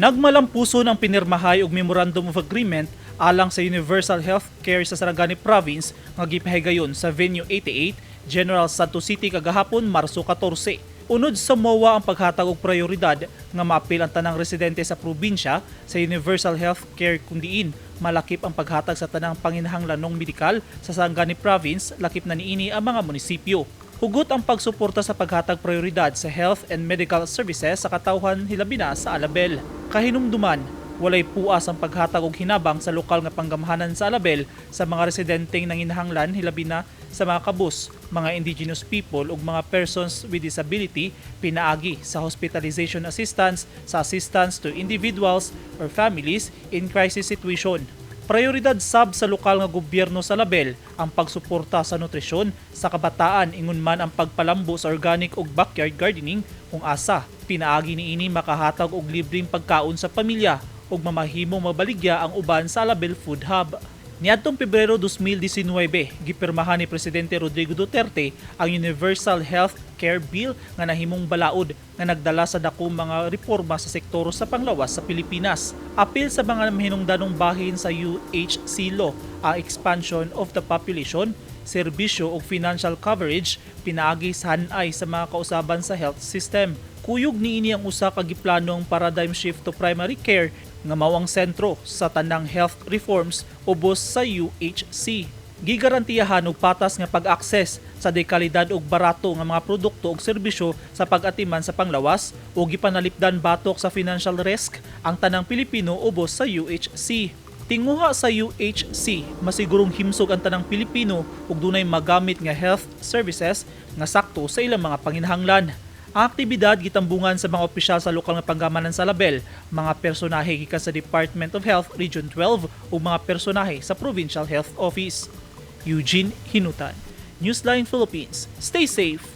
Nagmalampuso ng pinirmahay og Memorandum of Agreement alang sa Universal Health Care sa Sarangani Province nga gipahigayon sa Venue 88, General Santos City kagahapon Marso 14. Unod sa MOA ang paghatag og prioridad nga maapil ang tanang residente sa probinsya sa Universal Health Care kundiin malakip ang paghatag sa tanang panginahanglanong medikal sa Sarangani Province lakip na niini ang mga munisipyo. Hugot ang pagsuporta sa paghatag prioridad sa health and medical services sa katawhan hilabi na sa Alabel. Kahinumduman, walay puas ang paghatag og hinabang sa lokal nga panggamahanan sa Alabel sa mga residenteng nanginahanglan hilabi na sa mga kabus, mga indigenous people ug mga persons with disability pinaagi sa hospitalization assistance sa assistance to individuals or families in crisis situation. Prioridad sab sa lokal nga gobyerno sa Label ang pagsuporta sa nutrisyon sa kabataan ingon man ang pagpalambo sa organic ug backyard gardening kung asa pinaagi niini makahatag og libreng pagkaon sa pamilya ug mamahimo mabaligya ang uban sa Label Food Hub. Niadtong Pebrero 2019, gipirmahan ni Presidente Rodrigo Duterte ang Universal Health Care Bill nga nahimong balaod nga nagdala sa dakong mga reforma sa sektor sa panglawas sa Pilipinas. Apil sa mga mahinungdanong bahin sa UHC law ang expansion of the population, serbisyo ug financial coverage pinaagi sa hanay sa mga kausaban sa health system. Kuyog niini ang usa ka giplanong paradigm shift to primary care nga mao ang sentro sa tanang health reforms ubos sa UHC. Gigarantiyahan og patas nga pag-akses sa dekalidad ug barato nga mga produkto ug serbisyo sa pag-atiman sa panglawas ug gipanalipdan batok sa financial risk ang tanang Pilipino ubos sa UHC. Tinguha sa UHC, masigurong himsog ang tanang Pilipino ug dunay magamit nga health services nga sakto sa ilang mga panginahanglan. Ang aktibidad gitambungan sa mga opisyal sa lokal nga panggamanan sa Label, mga personahe gikan sa Department of Health Region 12 ug mga personahe sa Provincial Health Office. Eugene Hinutan, Newsline Philippines. Stay safe!